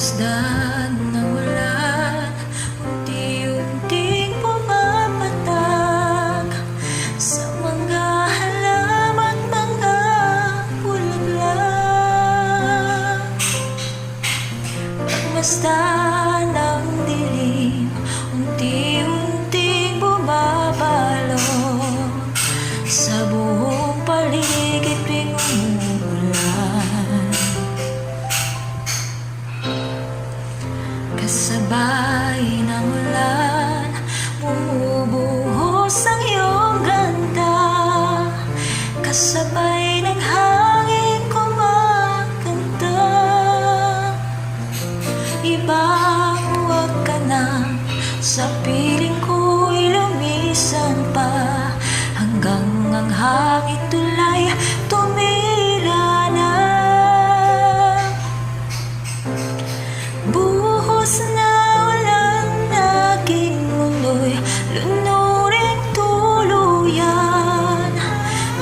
Pagmasdan ng ulan, unti-unting pumapatak sa mga halaman, mga bulaklak. Pagmasdan ng dilim, unti-unting bumabalo sa buong paligid tuwing umuulan. Kasabay ng ulan, bumubuhos ang iyong ganda. Kasabay ng hangin kumakanta. Ibang huwag ka na, sa piling ko'y lumisan pa, hanggang ang hangin tulay tumila na. Buhos na ulan, aking mundo'y lunuring tuluyan.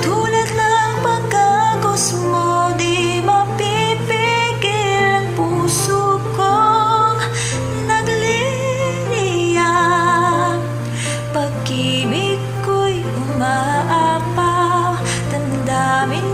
Tulad ng pagkagos mo, di mapipigil ang puso kong nagliliyak. Pag-ibig ko'y umaapaw, damdamin